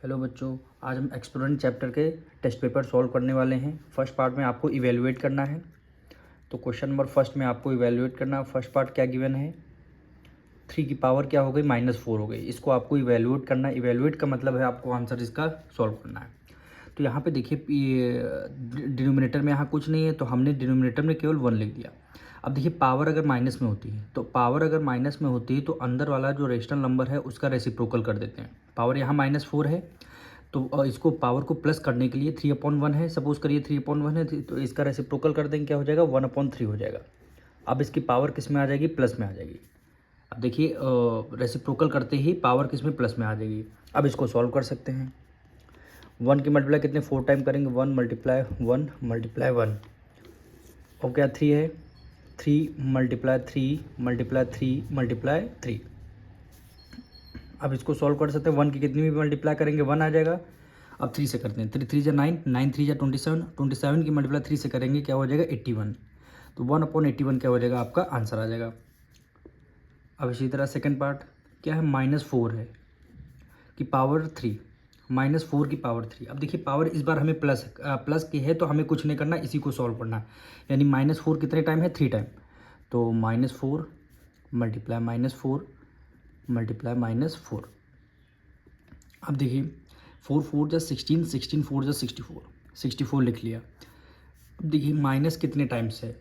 Hello बच्चों, आज हम एक्सपेरिमेंट चैप्टर के टेस्ट पेपर सॉल्व करने वाले हैं। फर्स्ट पार्ट में आपको इवेलुएट करना है। तो क्वेश्चन नंबर फर्स्ट में आपको इवेलुएट करना है। फर्स्ट पार्ट क्या गिवन है, 3 की पावर क्या हो गई, -4 हो गई। इसको आपको इवेलुएट करना है। इवेलुएट का मतलब है आपको आंसर इसका सॉल्व करना है। तो यहाँ पे देखिए डिनोमिनेटर में यहाँ कुछ नहीं है, तो हमने डिनोमिनेटर में केवल 1 लिख दिया। अब देखिए पावर अगर माइनस में होती है, तो पावर अगर माइनस में होती है तो अंदर वाला जो रेशनल नंबर है उसका रेसिप्रोकल कर देते हैं। पावर यहाँ -4 है, तो इसको पावर को प्लस करने के लिए 3/1 है। सपोज करिए 3/1 है, तो इसका रेसिप्रोकल कर देंगे, क्या हो जाएगा, 1/3 हो जाएगा। अब इसकी पावर किस में आ जाएगी, प्लस में आ जाएगी। अब देखिए रेसिप्रोकल करते ही पावर किस में, प्लस में आ जाएगी। अब इसको सॉल्व कर सकते हैं। 1 की मल्टीप्लाई कितने 4 टाइम करेंगे, 1 मल्टीप्लाई 1 मल्टीप्लाई 1 और क्या 3 है, 3 मल्टीप्लाई 3 मल्टीप्लाई 3 मल्टीप्लाई 3। अब इसको सॉल्व कर सकते हैं। 1 की कितनी भी मल्टीप्लाई करेंगे 1 आ जाएगा। अब 3 से करते हैं, 3 3 जा 9, 9 3 जा 27, 27 की मल्टीप्लाई 3 से करेंगे क्या हो जाएगा, 81। तो 1/81 क्या हो जाएगा, आपका आंसर आ जाएगा। अब इसी तरह सेकंड पार्ट क्या है, -4 है कि पावर 3, -4 की पावर 3। अब देखिए पावर इस बार हमें प्लस की है, तो हमें कुछ नहीं करना, इसी को सॉल्व करना है। यानी -4 कितने टाइम है, 3 टाइम। तो -4 मल्टीप्लाई -4 मल्टीप्लाई -4। अब देखिए 4 4 जा 16, 16 4 जा 64, 64 लिख लिया। अब देखिए माइनस कितने टाइम्स है,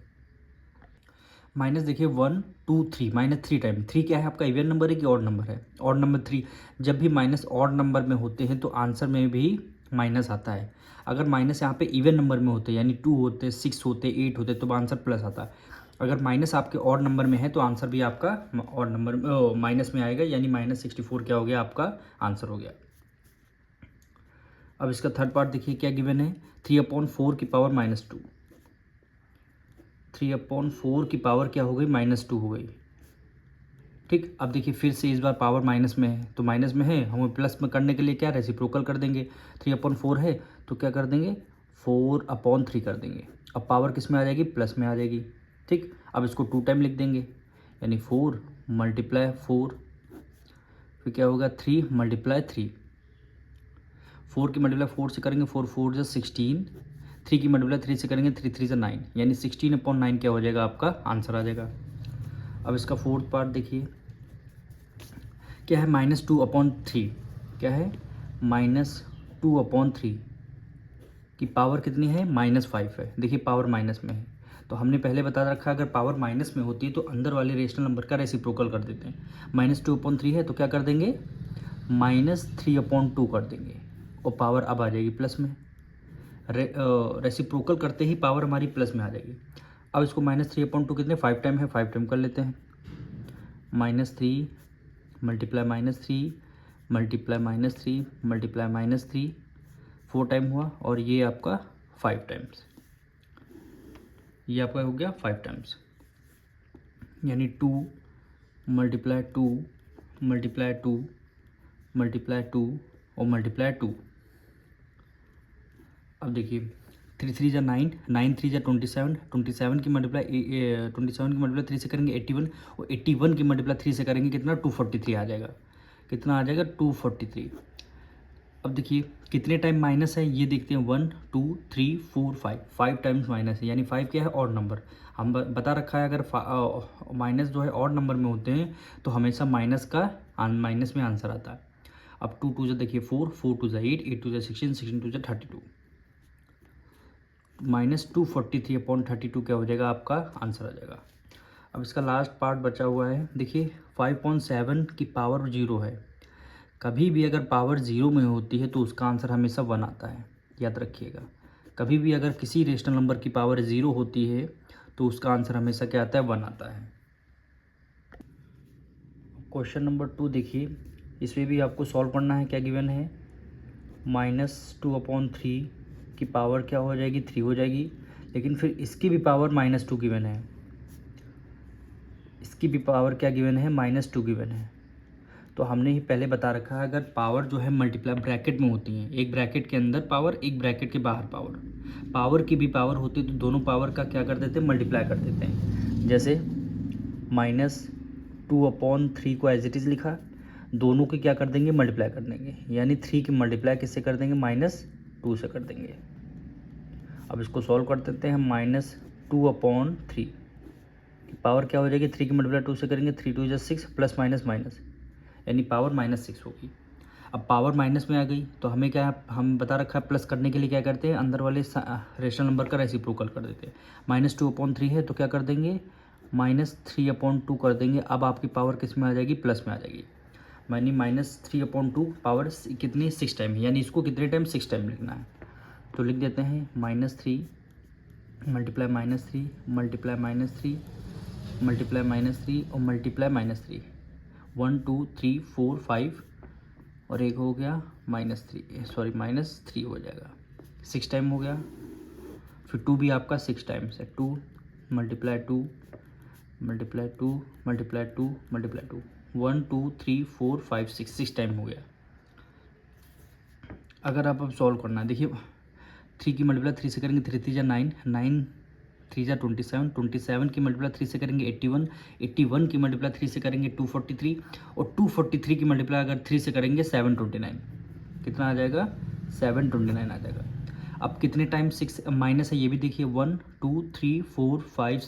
माइनस देखिए 1 2 3, -3 टाइम। 3 क्या है आपका, इवन नंबर है कि ऑड नंबर है, ऑड नंबर 3। जब भी माइनस ऑड नंबर में होते हैं तो आंसर में भी माइनस आता है। अगर माइनस यहाँ पे इवन नंबर में होते यानी 2 होते, 6 होते, 8 होते, तो आंसर प्लस आता है। अगर माइनस आपके ऑड नंबर में है तो आंसर भी आपका ऑड नंबर माइनस में आएगा, यानी -64 क्या हो गया, आपका आंसर हो गया। अब इसका थर्ड पार्ट देखिए क्या गिवन है, 3/4 की पावर -2, 3/4 की पावर क्या हो गई, -2 हो गई। ठीक, अब देखिए फिर से इस बार पावर माइनस में है, तो माइनस में है, हमें प्लस में करने के लिए क्या रेसिप्रोकल कर देंगे। 3/4 है तो क्या कर देंगे, 4/3 कर देंगे। अब पावर किस में आ जाएगी, प्लस में आ जाएगी। ठीक, अब इसको 2 टाइम लिख देंगे, यानी 4 मल्टीप्लाई 4, फिर क्या होगा 3 मल्टीप्लाई 3। 4 की मल्टीप्लाई 4 से करेंगे, 4 4 जा 16, 3 की मल्टीप्लाई 3 से करेंगे, 3 3 जा 9, यानी 16/9 क्या हो जाएगा, आपका आंसर आ जाएगा। अब इसका फोर्थ पार्ट देखिए क्या है, -2/3। क्या है, -2/3 की पावर कितनी है, -5 है। देखिए पावर माइनस में है, तो हमने पहले बता रखा है अगर पावर माइनस में होती है तो अंदर वाले रेशनल नंबर का रेसिप्रोकल कर देते हैं। -2/3 है तो क्या कर देंगे, -3/2 कर देंगे, और पावर अब आ जाएगी प्लस में। रेसिप्रोकल करते ही पावर हमारी प्लस में आ जाएगी। अब इसको -3/2 कितने 5 टाइम है, 5 टाइम कर लेते हैं। -3 मल्टीप्लाई -3 मल्टीप्लाई -3 मल्टीप्लाई -3, 4 टाइम हुआ, और ये आपका 5 टाइम्स, ये आपका हो गया 5 टाइम्स, यानी 2 मल्टीप्लाई 2 मल्टीप्लाई 2 मल्टीप्लाई 2 और मल्टीप्लाई 2। अब देखिए 3 3 जा 9, 9 3 जा 27, 27 की मल्टीप्लाई 27 की मल्टीप्लाई 3 से करेंगे 81, और 81 की मल्टीप्लाई 3 से करेंगे कितना, 243 आ जाएगा। कितना आ जाएगा, 243। अब देखिए कितने टाइम माइनस है, ये देखते हैं, 1 2 3 4 5, 5 टाइम्स माइनस है, यानी 5 क्या है, ऑड नंबर। हम बता रखा है अगर माइनस जो है ऑड नंबर में होते हैं तो हमेशा माइनस में आंसर आता है। अब 2 2 जा देखिए 4, 4 2 जा 8, 8 2 जा 16, 16 2 जा 32, -243/32 क्या हो जाएगा, आपका आंसर आ जाएगा। अब इसका लास्ट पार्ट बचा हुआ है, देखिए 5.7 की पावर 0 है। कभी भी अगर पावर 0 में होती है तो उसका आंसर हमेशा 1 आता है, याद रखिएगा। कभी भी अगर किसी रेशनल नंबर की पावर 0 होती है तो उसका आंसर हमेशा क्या आता है, 1 आता है। क्वेश्चन नंबर 2 देखिए, इसमें भी आपको सॉल्व करना है। क्या गिवन है, -2/3 की पावर क्या हो जाएगी, 3 हो जाएगी, लेकिन फिर इसकी भी पावर -2 गिवन है, इसकी भी पावर क्या गिवन है, -2 गिवन है। तो हमने ही पहले बता रखा है अगर पावर जो है मल्टीप्लाई ब्रैकेट में होती हैं, एक ब्रैकेट के अंदर पावर, एक ब्रैकेट के बाहर पावर, पावर की भी पावर होती है तो दोनों पावर का क्या कर देते हैं, मल्टीप्लाई कर देते हैं। जैसे -2/3 को एज इट इज़ लिखा, दोनों के क्या कर देंगे, मल्टीप्लाई कर देंगे, यानी 3 की मल्टीप्लाई किससे कर देंगे, -2 से कर देंगे। अब इसको सॉल्व कर देते हैं, -2/3 की पावर क्या हो जाएगी, 3 की मल्टीप्लाई 2 से करेंगे, 3 2 = 6 प्लस माइनस माइनस, यानी पावर -6 होगी। अब पावर माइनस में आ गई तो हमें क्या, हम बता रखा है प्लस करने के लिए क्या करते हैं, अंदर वाले रेशनल नंबर का रेसिप्रोकल कर देते हैं। -2/3 है तो क्या कर देंगे, -3/2 कर देंगे। अब आपकी पावर किस में आ जाएगी, प्लस में आ जाएगी, यानी -3/2 पावर कितनी, 6 टाइम, यानी इसको कितने टाइम, 6 टाइम लिखना है। तो लिख देते हैं -3 मल्टीप्लाई -3 मल्टीप्लाई -3 मल्टीप्लाई -3 और मल्टीप्लाई -3, 1 2 3 4 5 और एक हो गया -3 हो जाएगा, 6 टाइम हो गया। फिर 2 भी आपका 6 टाइम्स है, 2 multiply 2 multiply 2 multiply 2 multiply 2, 1 2 3 4 5 6 time हो गया। अगर आप अब सॉल्व करना है, देखिए 3 की मल्टीप्लाई 3 से करेंगे, 3 3 = 9, 9 3 = 27, 27 की मल्टीप्लाई 3 से करेंगे 81, 81 की मल्टीप्लाई 3 से करेंगे 243 और 243 की मल्टीप्लाई अगर 3 से करेंगे 729, कितना आ जाएगा, 729 आ जाएगा। अब कितने टाइम 6 माइनस है ये भी देखिए, 1 2 3 4 5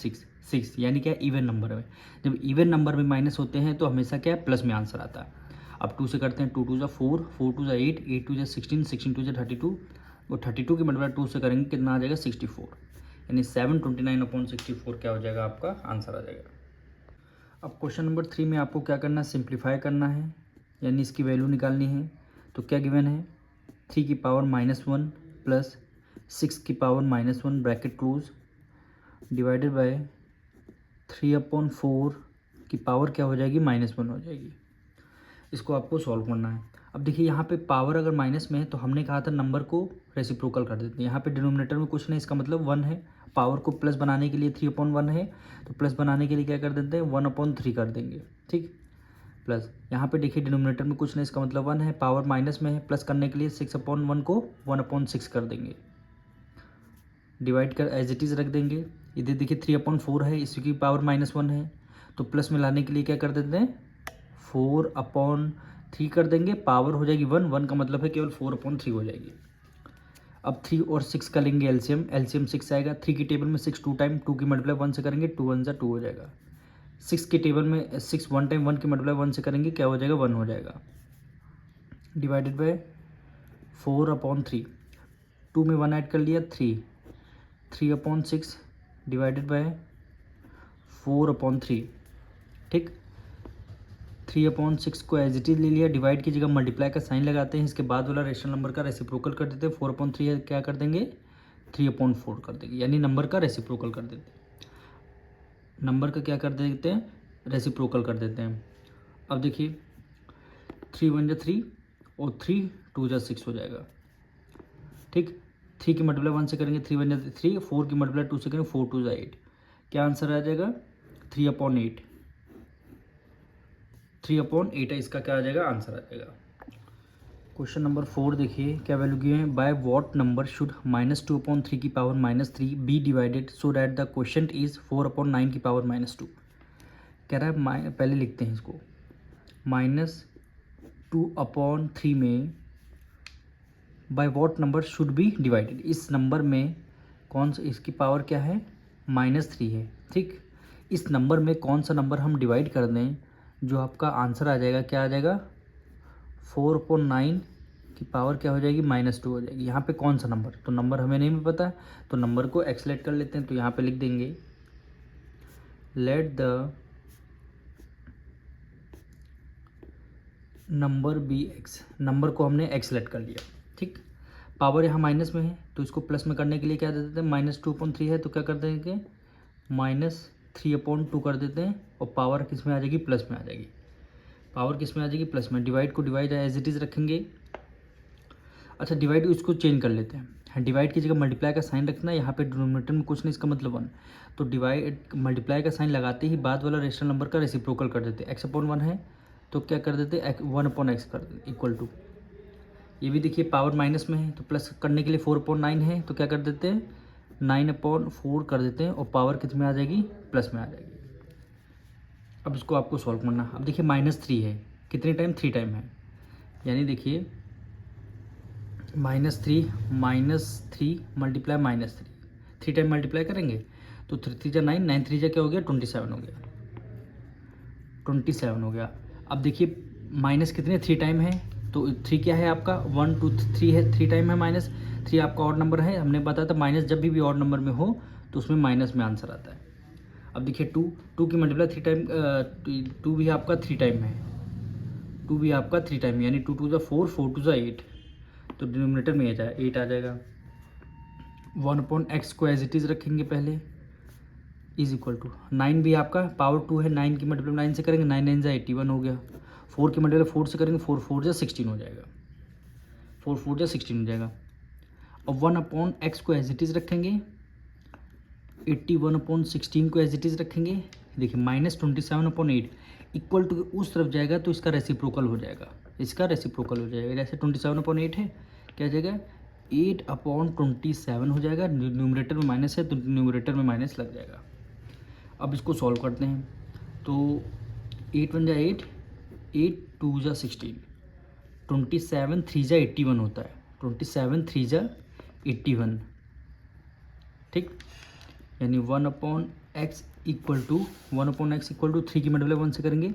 6, यानी क्या, इवन नंबर में। जब इवन नंबर में माइनस होते हैं तो हमेशा क्या है, प्लस में आंसर आता है। अब 2 से करते हैं, 2 2 = 4, 4 2 = 8, 8 2 = 16, 16 2 = 32 और 32 की मल्टीप्लाई 2 से करेंगे कितना आ जाएगा, 64, यानी 729/64 क्या हो जाएगा, आपका आंसर आ जाएगा। अब क्वेश्चन नंबर 3 में आपको क्या करना है, सिंप्लीफाई करना है, यानी इसकी वैल्यू निकालनी है। तो क्या गिवन है, 3 की पावर -1 प्लस 6 की power -1 bracket close divided by 3/4 की पावर क्या हो जाएगी, -1 हो जाएगी। इसको आपको सॉल्व करना है। अब देखिए यहाँ पे पावर अगर माइनस में है तो हमने कहा था नंबर को रेसिप्रोकल कर देते हैं। यहाँ पे डिनोमिनेटर में कुछ नहीं, इसका मतलब 1 है। पावर को प्लस बनाने के लिए 3/1 है, तो प्लस बनाने के लिए क्या कर देते हैं, 1/3 कर देंगे, ठीक। प्लस यहाँ पे देखिए डिनोमिनेटर में कुछ नहीं, इसका मतलब 1 है, पावर माइनस में है, प्लस करने के लिए 6/1 को 1/6 कर देंगे, डिवाइड कर एज इट इज़ रख देंगे। इधर देखिए 3/4 है, इसकी पावर -1 है, तो प्लस में लाने के लिए क्या कर देते हैं, 4/3 कर देंगे, पावर हो जाएगी 1, 1 का मतलब है केवल 4/3 हो जाएगी। अब 3 और 6 का लेंगे एलसीएम, एलसीएम 6 आएगा। 3 की टेबल में 6 2 टाइम, 2 की मल्टीप्लाई 1 से करेंगे, 2 1 = 2 हो जाएगा। 6 की टेबल में 6 1 टाइम, 1 की मल्टीप्लाई 1 से करेंगे, क्या हो जाएगा, 1 हो जाएगा, डिवाइडेड बाय 4/3, 2 में 1 ऐड कर लिया, 3/6 डिवाइडेड बाय 4/3, ठीक। 3/6 को एज इट इज ले लिया, डिवाइड की जगह मल्टीप्लाई का साइन लगाते हैं, इसके बाद वाला रेशनल नंबर का रेसिप्रोकल कर देते हैं। 4/3 है, क्या कर देंगे, 3/4 कर देंगे, यानी नंबर का रेसिप्रोकल कर देते हैं, नंबर का क्या कर देते हैं, रेसिप्रोकल कर देते हैं। अब देखिए 3 1 = 3 और 3 2 = 6 हो जाएगा, ठीक। 3 की मल्टीप्लाई 1 से करेंगे, 3 1 = 3, 4 की मल्टीप्लाई 2 से करेंगे, 4 2 = 8, क्या आंसर आ जाएगा, 3/8, 3/8 है, इसका क्या आ जाएगा, आंसर आ जाएगा। क्वेश्चन नंबर 4 देखिए क्या वैल्यू गिवन है, बाय व्हाट नंबर शुड -2/3 की power -3 be divided so that the question is 4/9 की पावर -2। कह रहा है पहले लिखते हैं इसको, -2/3 में bye what number should be divided, इस नंबर में कौन सा, इसकी पावर क्या है, -3 है, ठीक। इस नंबर में कौन सा नंबर हम डिवाइड कर दें, जो आपका आंसर आ जाएगा, क्या आ जाएगा, 4/9 की पावर क्या हो जाएगी, -2 हो जाएगी। यहाँ पे कौन सा नंबर, तो नंबर हमें नहीं पता, तो नंबर को एक्सलेट कर लेते हैं। तो यहाँ पे लिख देंगे, let the number be x, number को हमने एक्सलेट कर लिया, ठीक। पावर यहाँ माइनस में है तो इसको प्लस में करने के लिए क्या दे देते हैं, -2/3 है तो क्या कर देंगे, -3/2 कर देते हैं, और पावर किस में आ जाएगी, प्लस में आ जाएगी, पावर किस में आ जाएगी, प्लस में। डिवाइड को डिवाइड एज इट इज़ रखेंगे। अच्छा डिवाइड इसको चेंज कर लेते हैं, डिवाइड की जगह मल्टीप्लाई का साइन रखना है, यहाँ पे डिनोमिनेटर में कुछ नहीं, इसका मतलब 1, तो डिवाइड मल्टीप्लाई का साइन लगाते ही बाद वाला रेशनल नंबर का रेसिप्रोकल कर देते हैं। x/1 है तो क्या कर देते हैं, 1/x कर देते इक्वल टू, ये भी देखिए पावर माइनस में है तो प्लस करने के लिए 4/9 है तो क्या कर देते हैं, 9/4 कर देते हैं, और पावर किस में आ जाएगी, प्लस में आ जाएगी। अब इसको आपको सॉल्व करना, अब देखिए -3 है, कितने टाइम, 3 टाइम है, यानी देखिए -3 -3 मल्टीप्लाई -3, 3 टाइम मल्टीप्लाई करेंगे तो 3 3 जा 9, 9 3 जा क्या हो गया 27 हो गया, 27 हो गया। अब देखिए माइनस कितने 3 टाइम है, तो 3 क्या है आपका 1 2 3 है, 3 टाइम है -3 आपका ऑड नंबर है। हमने बताया था माइनस जब भी ऑड नंबर में हो तो उसमें माइनस में आंसर आता है। अब देखिए 2 की मल्टीप्लाई 3 टाइम, 2 भी आपका 3 टाइम है, 2 भी आपका 3 टाइम, यानी 2 2 4 4 2 8, तो डिनोमिनेटर में 8 आ जाएगा। 1/x को एज इट इज़ रखेंगे पहले, इज इक्वल टू 9 भी आपका पावर 2 है, 9 की मल्टीप्लाई 9 से करेंगे 9 9 जा 81 हो गया। 4 की मल्टीप्लाई 4 से करेंगे 4 4 जा 16 हो जाएगा, 4 4 जा 16 हो जाएगा। अब 1/x को एज इट इज़ रखेंगे, 81/16 को एज इट इज़ रखेंगे। देखिए -27/8 इक्वल टू उस तरफ जाएगा तो इसका रेसिप्रोकल हो जाएगा, इसका रेसिप्रोकल हो जाएगा। जैसे 27/8 है, क्या हो जाएगा 8/27 हो जाएगा। न्यूमरेटर में माइनस है तो न्यूमरेटर में माइनस लग जाएगा। अब इसको सॉल्व करते हैं, तो 8 1 जा 8, 8 2 जा 16, 27 3 जा 81 होता है, 27 3 जा 81, ठीक। यानी 1/x इक्वल टू 3 की मल्टीप्लाई 1 से करेंगे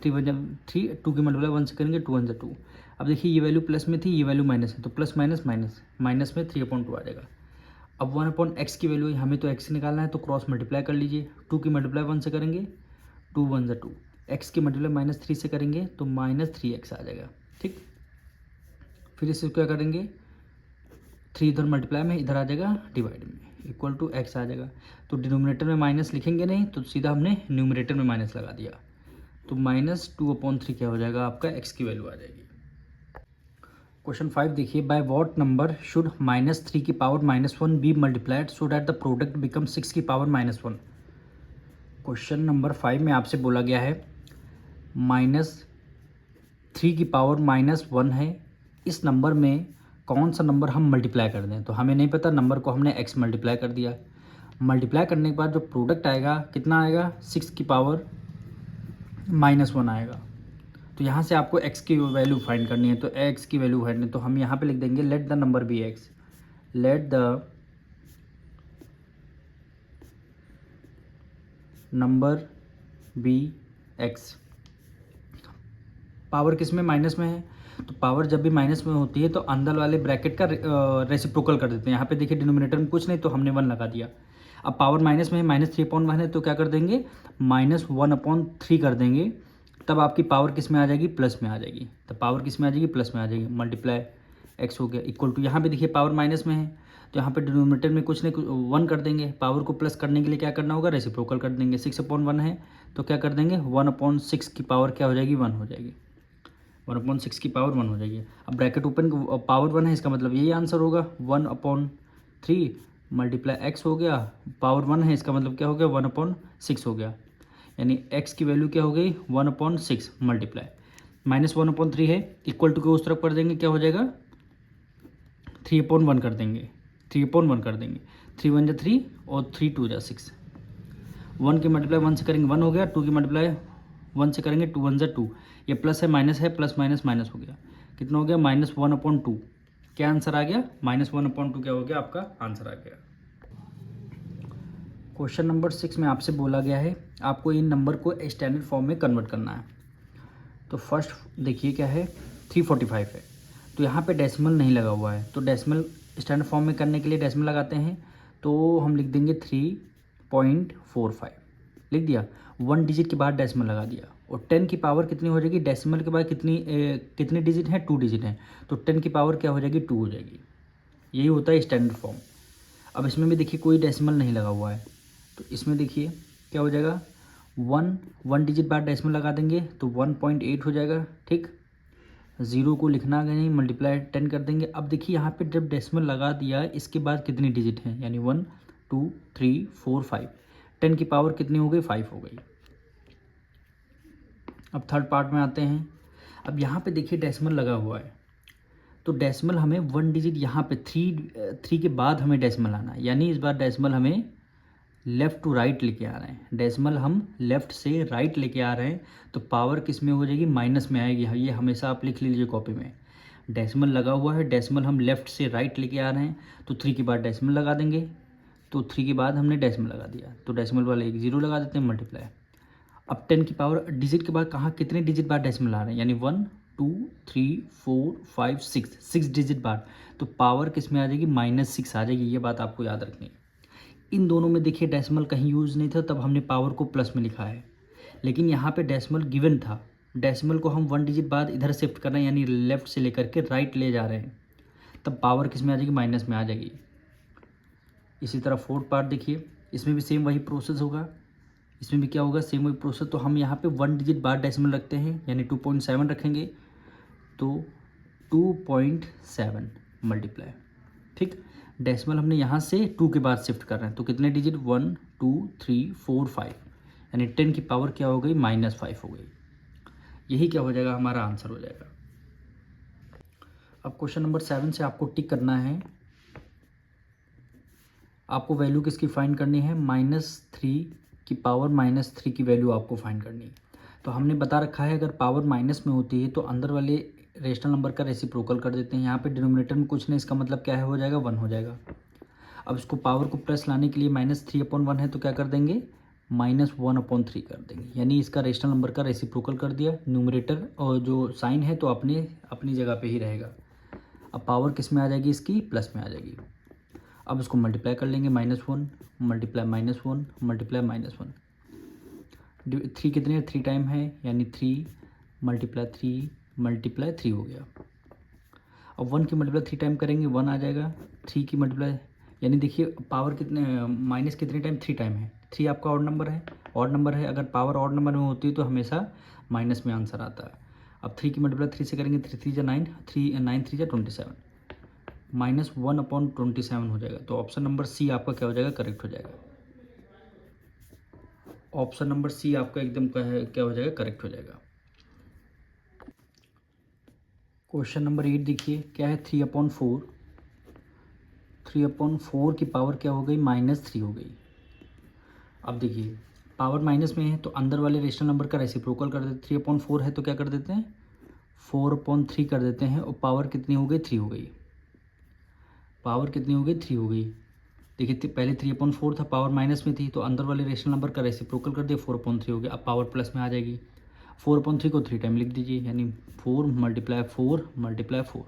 3 1 जा 3, 2 की मल्टीप्लाई 1 से करेंगे 2 1 जा 2। अब देखिए ये वैल्यू प्लस में थी, ये वैल्यू माइनस है, तो प्लस माइनस माइनस माइनस में 3/2 आ जाएगा। अब 1/x की वैल्यू हमें तो x निकालना है, तो क्रॉस मल्टीप्लाई कर लीजिए। 2 की मल्टीप्लाई 1 से करेंगे 2 1 जा 2, x की मल्टीप्लाई -3 से करेंगे तो -3x आ जाएगा, ठीक। फिर इसे क्या करेंगे 3 इधर मल्टीप्लाई में इधर आ जाएगा डिवाइड में, इक्वल टू x आ जाएगा। तो डिनोमिनेटर में माइनस लिखेंगे नहीं, तो सीधा हमने न्यूमरेटर में माइनस लगा दिया, तो -2/3 क्या हो जाएगा आपका x की वैल्यू आ जाएगी। क्वेश्चन 5 देखिए, बाय व्हाट नंबर शुड -3 की power -1 be multiplied so that the product become 6 की पावर -1। क्वेश्चन नंबर 5 में आपसे बोला गया है -3 की पावर -1 है, इस नंबर में कौन सा नंबर हम मल्टीप्लाई कर दें। तो हमें नहीं पता, नंबर को हमने x मल्टीप्लाई कर दिया। मल्टीप्लाई करने के बाद जो प्रोडक्ट आएगा कितना आएगा 6 की पावर -1 आएगा। तो यहाँ से आपको x की वैल्यू फाइंड करनी है, तो x की वैल्यू फाइंड, तो हम यहाँ पे लिख देंगे let the number be x, let the number be x। Power किस में, माइनस में है, तो पावर जब भी माइनस में होती है तो अंदर वाले ब्रैकेट का रेसिप्रोकल कर देते हैं। यहाँ पे देखिए डिनोमिनेटर में कुछ नहीं तो हमने 1 लगा दिया। अब पावर माइनस में है, -3/1 है, तो क्या कर देंगे -1/3 कर देंगे, तब आपकी पावर किस में आ जाएगी, प्लस में आ जाएगी। तो पावर किस में आ जाएगी, प्लस में आ जाएगी, मल्टीप्लाई x हो गया इक्वल टू, यहाँ पे देखिए पावर माइनस में है तो यहाँ पे डिनोमिनेटर में कुछ नहीं 1 कर देंगे। पावर को प्लस करने के लिए क्या करना होगा, रेसिप्रोकल कर देंगे। 6/1 है तो क्या कर देंगे 1/6 की पावर क्या हो जाएगी, 1 हो जाएगी, 1/6 की पावर 1 हो जाएगी। अब ब्रैकेट ओपन, पावर 1 है इसका मतलब यही आंसर होगा, 1/3 मल्टीप्लाई x हो गया, पावर 1 है इसका मतलब क्या हो गया 1/6 हो गया, यानी x की वैल्यू क्या हो गई 1/6 मल्टीप्लाई -1/3 है, इक्वल टू के उस तरफ कर देंगे, क्या हो जाएगा 3/1 कर देंगे, 3/1 कर देंगे, 3 1 जा 3 और 3 2 जा 6। 1 की मल्टीप्लाई 1 से करेंगे 1 हो गया, 2 की मल्टीप्लाई 1 से करेंगे 2 1 जा 2, ये प्लस है माइनस है, प्लस माइनस माइनस हो गया, कितना हो गया -1/2। क्या आंसर आ गया, -1/2 क्या हो गया आपका आंसर आ गया। क्वेश्चन नंबर 6 में आपसे बोला गया है आपको इन नंबर को स्टैंडर्ड फॉर्म में कन्वर्ट करना है। तो फर्स्ट देखिए क्या है 345 है, तो यहाँ पे डेसिमल नहीं लगा हुआ है, तो डेसिमल स्टैंडर्ड फॉर्म में करने के लिए डेसिमल लगाते हैं, तो हम लिख देंगे 3.45 लिख दिया, 1 डिजिट के बाद डेसिमल लगा दिया। और 10 की पावर कितनी हो जाएगी, डेसिमल के बाद कितनी डिजिट है, 2 डिजिट हैं, तो 10 की पावर क्या हो जाएगी 2 हो जाएगी। यही होता है स्टैंडर्ड फॉर्म। अब इसमें भी देखिए कोई डेसिमल नहीं लगा हुआ है, तो इसमें देखिए क्या हो जाएगा 1 डिजिट बाद डेसिमल लगा देंगे तो 1.8 हो जाएगा, ठीक। 0 को लिखना नहीं, मल्टीप्लाई 10 कर देंगे। अब देखिए यहाँ पे जब डेसिमल लगा दिया इसके बाद कितनी डिजिट हैं, यानी 1 2 3 4 5, 10 की पावर कितनी हो गई 5 हो गई। अब थर्ड पार्ट में आते हैं। अब यहाँ पे देखिए डेसिमल लगा हुआ है, तो डेसिमल हमें 1 डिजिट यहाँ पे 3 के बाद हमें डेसिमल आना है, यानी इस बार डेसिमल हमें लेफ़्ट टू राइट लेके आ रहे हैं, डेसिमल हम लेफ़्ट से राइट लेके आ रहे हैं, तो पावर किस में हो जाएगी, माइनस में आएगी। ये हमेशा आप लिख लीजिए कॉपी में, डेसिमल लगा हुआ है, डेसिमल हम लेफ़्ट से राइट लेके आ रहे हैं, तो 3 के बाद डेसिमल लगा देंगे, तो 3 के बाद हमने डेसिमल लगा दिया, तो डेसिमल वाले एक 0 लगा देते हैं, मल्टीप्लाई। अब 10 की पावर डिजिट के बाद कहाँ कितने डिजिट बाद डेसिमल आ रहे हैं, यानी 1 2 3 4 5 6 डिजिट बाद, तो पावर किस में आ जाएगी, -6 आ जाएगी। ये बात आपको याद रखनी है। इन दोनों में देखिए डेसिमल कहीं यूज़ नहीं था, तब हमने पावर को प्लस में लिखा है, लेकिन यहाँ पे डेसिमल गिवन था, डेसिमल को हम 1 डिजिट बाद इधर शिफ्ट कर रहे हैं, यानी लेफ़्ट से लेकर के राइट ले जा रहे हैं, तब पावर किस में आ जाएगी, माइनस में आ जाएगी। इसी तरह फोर्थ पार्ट देखिए, इसमें भी सेम वही प्रोसेस होगा, इसमें भी क्या होगा, सेम वही प्रोसेस। तो हम यहाँ पे 1 डिजिट बाद डेसिमल रखते हैं, यानी 2.7 रखेंगे, तो 2.7 मल्टीप्लाई, ठीक। डेसिमल हमने यहाँ से 2 के बाद शिफ्ट कर रहे हैं, तो कितने डिजिट, 1 2 3 4 5, यानी 10 की पावर क्या हो गई, -5 हो गई। यही क्या हो जाएगा, हमारा आंसर हो जाएगा। अब क्वेश्चन नंबर 7 से आपको टिक करना है, आपको वैल्यू किसकी फाइंड करनी है, -3 की पावर -3 की वैल्यू आपको फाइंड करनी है। तो हमने बता रखा है, अगर पावर माइनस में होती है तो अंदर वाले रेशनल नंबर का रेसिप्रोकल कर देते हैं। यहाँ पे डिनोमिनेटर में कुछ नहीं, इसका मतलब क्या है, हो जाएगा 1 हो जाएगा। अब इसको पावर को प्लस लाने के लिए -3/1 है, तो क्या कर देंगे, -1/3 कर देंगे, यानी इसका रेशनल नंबर का रेसिप्रोकल कर दिया। न्यूमरेटर और जो साइन है तो अपनी जगह पे ही रहेगा। अब पावर किस में आ जाएगी, इसकी प्लस में आ जाएगी। अब इसको मल्टीप्लाई कर लेंगे, -1 मल्टीप्लाई -1 मल्टीप्लाई -1, 3 कितने, 3 टाइम है, यानी 3 मल्टीप्लाई 3 हो गया। अब 1 की मल्टीप्लाई 3 टाइम करेंगे, 1 आ जाएगा। 3 की मल्टीप्लाई, यानी देखिए पावर कितने, माइनस कितने टाइम, 3 टाइम है। 3 आपका ऑड नंबर है, अगर पावर ऑड नंबर में होती है तो हमेशा माइनस में आंसर आता है। अब 3 की मल्टीप्लाई 3 से करेंगे, 3 3 9, 9 3 27, -1/27 हो जाएगा। तो ऑप्शन नंबर सी आपका क्या हो जाएगा, करेक्ट हो जाएगा। ऑप्शन नंबर सी आपका एकदम क्या हो जाएगा, करेक्ट हो जाएगा। क्वेश्चन नंबर 8 देखिए, क्या है, 3/4, 3/4 की पावर क्या हो गई, -3 हो गई। अब देखिए पावर माइनस में है तो अंदर वाले रेशनल नंबर का रेसिप्रोकल कर देते, 3/4 है तो क्या कर देते हैं, 4/3 कर देते हैं, और पावर कितनी हो गई, 3 हो गई। पावर कितनी हो गई, 3 हो गई। देखिए पहले 3/4 था, पावर माइनस में थी, तो अंदर वाले रेशनल नंबर का रेसिप्रोकल कर दिया, 4/3 हो गया। अब पावर प्लस में आ जाएगी, 4/3 को 3 टाइम लिख दीजिए, यानी 4 मल्टीप्लाई 4 मल्टीप्लाई 4,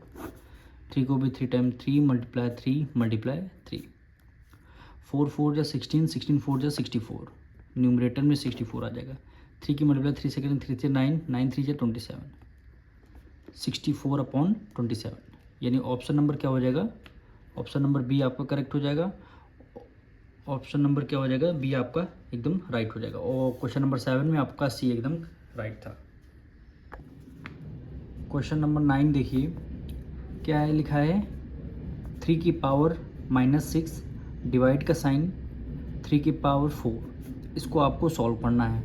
3 को भी 3 टाइम, 3 मल्टीप्लाई 3 मल्टीप्लाई 3, 4 4 जा 16, 16 4 जा 64, न्यूमरेटर में 64 आ जाएगा। 3 की मल्टीप्लाई 3 से करें, 3 से 9, 9 3 जा 27, 64/27, यानी ऑप्शन नंबर क्या हो जाएगा, ऑप्शन नंबर बी आपका करेक्ट हो जाएगा। ऑप्शन नंबर क्या हो जाएगा, बी आपका एकदम राइट हो जाएगा। और क्वेश्चन नंबर 7 में आपका सी एकदम राइट था। क्वेश्चन नंबर 9 देखिए, क्या है, लिखा है 3 की पावर -6, डिवाइड का साइन 3 की पावर 4, इसको आपको सॉल्व करना है।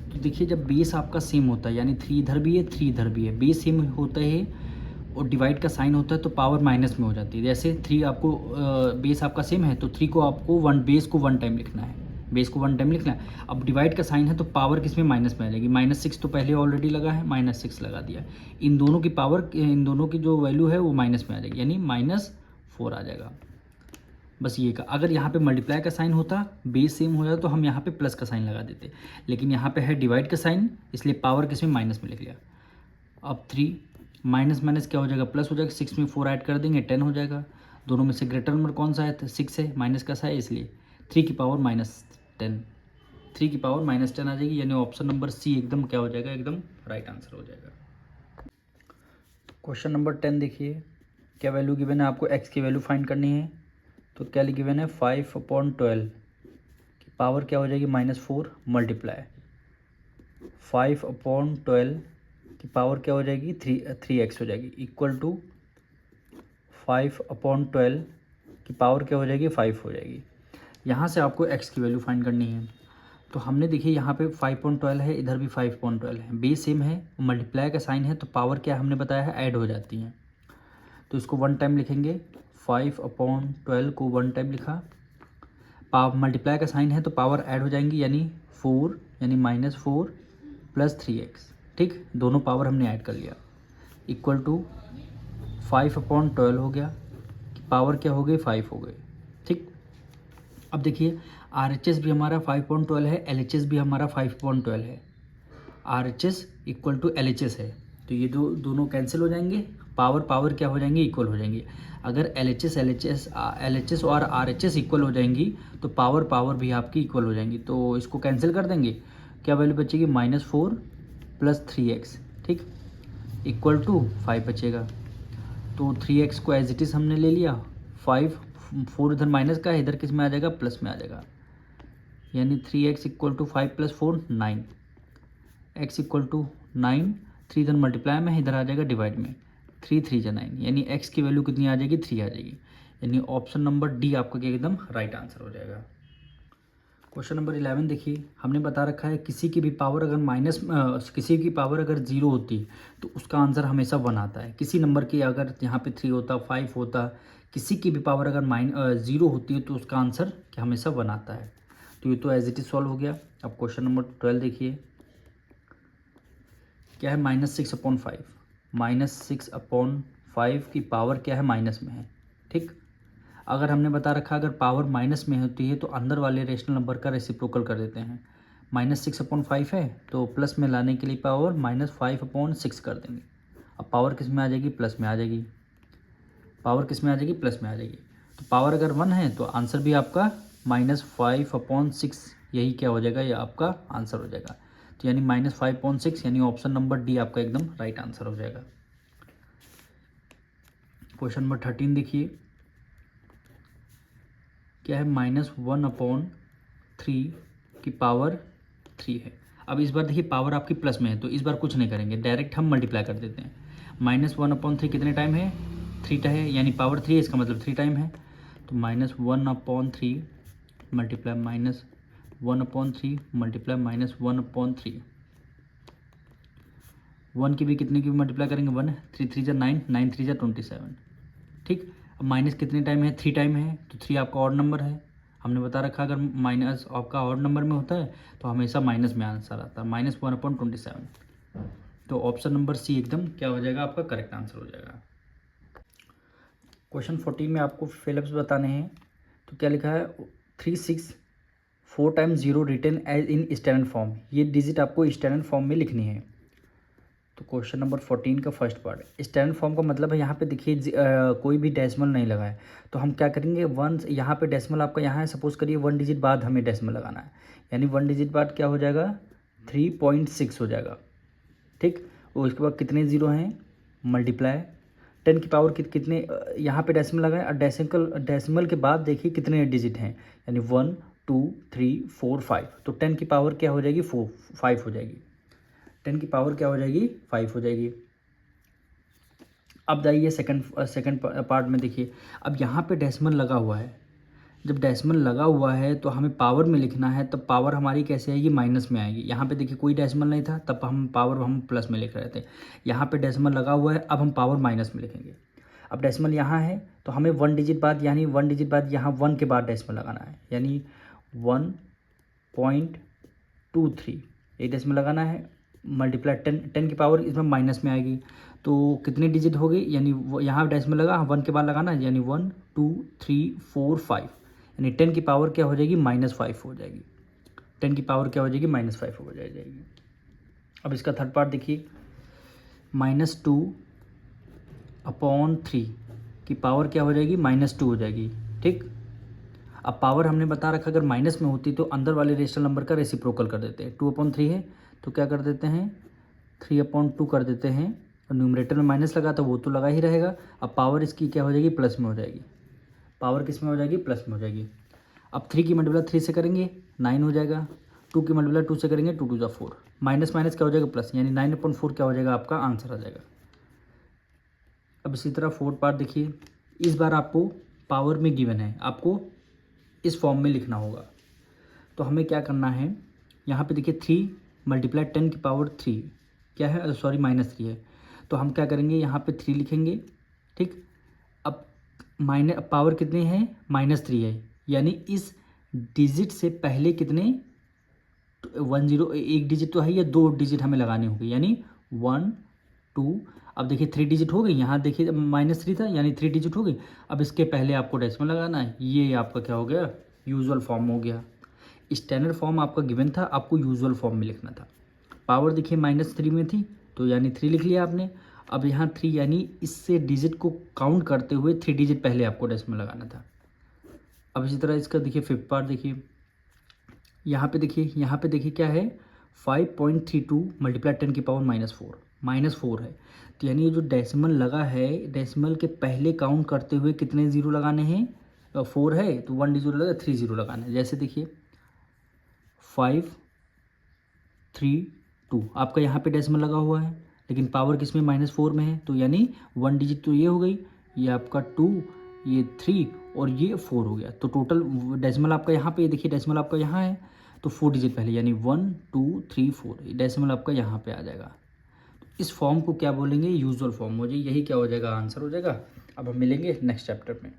तो देखिए जब बेस आपका सेम होता है, यानी 3 इधर भी है 3 इधर भी है, बेस सेम होता है और डिवाइड का साइन होता है तो पावर माइनस में हो जाती है। जैसे 3 आपको बेस आपका सेम है तो 3 को आपको बेस को 1 टाइम लिखना है, बेस को 1 टाइम लिखना है। अब डिवाइड का साइन है तो पावर किस में, माइनस में आ जाएगी। -6 तो पहले ऑलरेडी लगा है, -6 लगा दिया, इन दोनों की पावर, इन दोनों की जो वैल्यू है वो माइनस में आ जाएगी, यानी -4 आ जाएगा। बस ये का, अगर यहाँ पे मल्टीप्लाई का साइन होता, बेस सेम हो जाता तो हम यहाँ पे प्लस का साइन लगा देते, लेकिन यहाँ पे है डिवाइड का साइन, इसलिए पावर किस में, माइनस में लिख लिया। अब 3 माइनस माइनस क्या हो जाएगा, प्लस हो जाएगा, 6 में 4 ऐड कर देंगे, 10 हो जाएगा। दोनों में से ग्रेटर नंबर कौन सा है, तो 6 है, माइनस का सा है, इसलिए 3 की पावर -10, 3 की पावर -10 आ जाएगी, यानी ऑप्शन नंबर सी एकदम क्या हो जाएगा, एकदम राइट आंसर हो जाएगा। क्वेश्चन नंबर 10 देखिए, क्या वैल्यू गिवन है, आपको एक्स की वैल्यू फाइंड करनी है। तो क्या गिवन है, 5/12 की पावर क्या हो जाएगी, -4 मल्टीप्लाई 5/12 की पावर क्या हो जाएगी, 3x हो जाएगी, इक्वल टू 5/12 की पावर क्या हो जाएगी, 5 हो जाएगी। यहाँ से आपको x की वैल्यू फाइंड करनी है। तो हमने देखिए यहाँ पे 5/12 है, इधर भी 5/12 है, बेस सेम है, मल्टीप्लाई का साइन है तो पावर क्या हमने बताया है, ऐड हो जाती हैं। तो इसको 1 टाइम लिखेंगे, 5/12 को 1 टाइम लिखा, मल्टीप्लाई का साइन है तो पावर ऐड हो जाएंगी, यानी 4 यानी -4 + 3x। ठीक, दोनों पावर हमने ऐड कर लिया, इक्वल टू 5/12 हो गया। पावर क्या हो गई, 5 हो गई। ठीक, अब देखिए RHS भी हमारा 5/12 है, LHS भी हमारा 5/12 है। RHS इक्वल टू LHS है, तो ये दोनों कैंसिल हो जाएंगे, पावर क्या हो जाएंगे, इक्वल हो जाएंगी। अगर LHS और RHS इक्वल हो जाएंगी तो पावर भी आपकी इक्वल हो जाएंगी। तो इसको कैंसिल कर देंगे, क्या वैल्यू बचेगी, -4 + 3x। ठीक, इक्वल टू 5 बचेगा। तो 3x को एज इट इज़ हमने ले लिया, 4 इधर माइनस का है, इधर किस में आ जाएगा, प्लस में आ जाएगा, यानी 3x = 5 + 4 9, x = 9, 3 इधर मल्टीप्लाई में है, इधर आ जाएगा डिवाइड में, 3 3 जा 9, यानी x की वैल्यू कितनी आ जाएगी, 3 आ जाएगी। यानी ऑप्शन नंबर डी आपका क्या एकदम राइट आंसर हो जाएगा। क्वेश्चन नंबर 11 देखिए, हमने बता रखा है किसी की भी पावर अगर 0 होती तो उसका आंसर हमेशा 1 आता है। किसी नंबर की अगर यहाँ पे 3 होता, 5 होता, किसी की भी पावर अगर 0 होती है तो उसका आंसर क्या हमेशा 1 आता है। तो ये तो एज इट इज सॉल्व हो गया। अब क्वेश्चन नंबर 12 देखिए, क्या है, -6/5। -6/5 की पावर क्या है, माइनस में है। ठीक, अगर हमने बता रखा अगर पावर माइनस में होती है तो अंदर वाले रेशनल नंबर का रेसिप्रोकल कर देते हैं। -6/5 है तो प्लस में लाने के लिए पावर -5/6 कर देंगे। अब पावर किस में आ जाएगी, प्लस में आ जाएगी। पावर किस में आ जाएगी, प्लस में आ जाएगी। तो पावर अगर 1 है तो आंसर भी आपका -5/6, यही क्या हो जाएगा, ये आपका आंसर हो जाएगा। तो यानी -5/6, यानी ऑप्शन नंबर डी आपका एकदम राइट आंसर हो जाएगा। क्वेश्चन नंबर 13 देखिए, क्या है, -1/3 की पावर 3 है। अब इस बार देखिए पावर आपकी प्लस में है तो इस बार कुछ नहीं करेंगे, डायरेक्ट हम मल्टीप्लाई कर देते हैं। -1/3 कितने टाइम है, 3 टाइम है, यानी पावर 3 है, इसका मतलब 3 टाइम है। तो -1/3 मल्टीप्लाई -1/3 मल्टीप्लाई -1/3, 1 की भी कितने की भी मल्टीप्लाई करेंगे, 1, 3 3 जा 9, 9 3 जा 27। ठीक, अब माइनस कितने टाइम है, 3 टाइम है, तो 3 आपका ऑड नंबर है। हमने बता रखा अगर माइनस आपका ऑड नंबर में होता है तो हमेशा माइनस में आंसर आता है, -1/27। तो ऑप्शन नंबर सी एकदम क्या हो जाएगा, आपका करेक्ट आंसर हो जाएगा। क्वेश्चन 14 में आपको फिलिप्स बताने हैं। तो क्या लिखा है, 3 6 4 times 0 written as in standard form. ये डिजिट आपको स्टैंडर्ड फॉर्म में लिखनी है। तो क्वेश्चन नंबर 14 का फर्स्ट पार्ट, स्टैंडर्ड फॉर्म का मतलब है, यहाँ पे देखिए कोई भी डेसिमल नहीं लगा है तो हम क्या करेंगे, 1 यहाँ पे डेसिमल आपका यहाँ है, सपोज करिए 1 डिजिट बाद हमें डेसिमल लगाना है, यानी 1 डिजिट बाद क्या हो जाएगा, 3.6 हो जाएगा। ठीक, और उसके बाद कितने ज़ीरो हैं, मल्टीप्लाई 10 की पावर कितने यहाँ पे डेसिमल लगाए, और डेसिमल के बाद देखिए कितने डिजिट हैं, यानी 1 2 3 4 5, तो 10 की पावर क्या हो जाएगी, 5 हो जाएगी। 10 की पावर क्या हो जाएगी, 5 हो जाएगी। अब जाइए सेकंड पार्ट में देखिए, अब यहाँ पे डेसिमल लगा हुआ है, जब डेसिमल लगा हुआ है तो हमें पावर में लिखना है, तब पावर हमारी कैसे आएगी, माइनस में आएगी। यहाँ पे देखिए कोई डेसिमल नहीं था तब हम पावर प्लस में लिख रहे थे, यहाँ पे डेसिमल लगा हुआ है, अब हम पावर माइनस में लिखेंगे। अब डेसिमल यहाँ है तो हमें 1 डिजिट बाद, यानी 1 डिजिट बाद यहाँ 1 के बाद डेसिमल लगाना है, यानी 1.23 ये डेसिमल लगाना है, मल्टीप्लाई 10 की पावर इसमें माइनस में आएगी, तो कितने डिजिट हो गई, यानी यहाँ डेसिमल लगा 1 के बाद लगाना, यानी 1 2 3 4 5, यानी 10 की पावर क्या हो जाएगी, -5 हो जाएगी। 10 की पावर क्या हो जाएगी, -5 हो जाएगी। अब इसका थर्ड पार्ट देखिए, -2/3 की पावर क्या हो जाएगी, -2 हो जाएगी। ठीक, अब पावर हमने बता रखा अगर माइनस में होती तो अंदर वाले रेशनल नंबर का रेसिप्रोकल कर देते हैं। 2/3 है तो क्या कर देते हैं, 3/2 कर देते हैं, और न्यूमरेटर में माइनस लगा तो वो तो लगा ही रहेगा। अब पावर इसकी क्या हो जाएगी, प्लस में हो जाएगी। पावर किस में हो जाएगी, प्लस में हो जाएगी। अब 3 की मल्टीप्लाई 3 से करेंगे 9 हो जाएगा, 2 की मल्टीप्लाई 2 से करेंगे 2 2 जा 4, माइनस माइनस क्या हो जाएगा, प्लस, यानी 9/4 क्या हो जाएगा, आपका आंसर आ जाएगा। अब इसी तरह फोर्थ पार्ट देखिए, इस बार आपको पावर में गिवन है, आपको इस फॉर्म में लिखना होगा। तो हमें क्या करना है, यहाँ पे देखिए 3 मल्टीप्लाई 10 की पावर 3 क्या है, सॉरी -3 है, तो हम क्या करेंगे, यहाँ पे 3 लिखेंगे। ठीक, अब पावर कितनी है, -3 है, यानी इस डिजिट से पहले कितने 10 एक डिजिट तो है, या 2 डिजिट हमें लगानी होगी, यानी 1 2। अब देखिए 3 डिजिट हो गई, यहाँ देखिए -3 था यानी 3 डिजिट हो गई। अब इसके पहले आपको डेसिमल लगाना है, ये आपका क्या हो गया, यूजुअल फॉर्म हो गया। स्टैंडर्ड फॉर्म आपका गिवन था, आपको यूजुअल फॉर्म में लिखना था। पावर देखिए -3 में थी तो यानी 3 लिख लिया आपने। अब यहाँ 3 यानी इससे डिजिट को काउंट करते हुए 3 डिजिट पहले आपको डेसिमल लगाना था। अब इसी तरह इसका देखिए 5th पार्ट देखिए, यहाँ पे देखिए क्या है, 5.32 × 10⁻⁻4 -4 है। तो यानी ये जो डेसिमल लगा है, डेसिमल के पहले काउंट करते हुए कितने ज़ीरो लगाने हैं, 4 है तो 1 ज़ीरो लगा, 3 ज़ीरो लगाना है। जैसे देखिए 5 3 2 आपका यहाँ पे डेसिमल लगा हुआ है, लेकिन पावर किस में, -4 में है, तो यानी 1 डिजिट तो ये हो गई, ये आपका 2, ये 3 और ये 4 हो गया। तो टोटल डेसिमल आपका यहाँ पे देखिए, डेसिमल आपका यहाँ है तो 4 डिजिट पहले, यानी 1 2 3 4 डेसिमल आपका यहाँ पे आ जाएगा। इस फॉर्म को क्या बोलेंगे, यूजुअल फॉर्म हो जाए, यही क्या हो जाएगा, आंसर हो जाएगा। अब हम मिलेंगे नेक्स्ट चैप्टर में।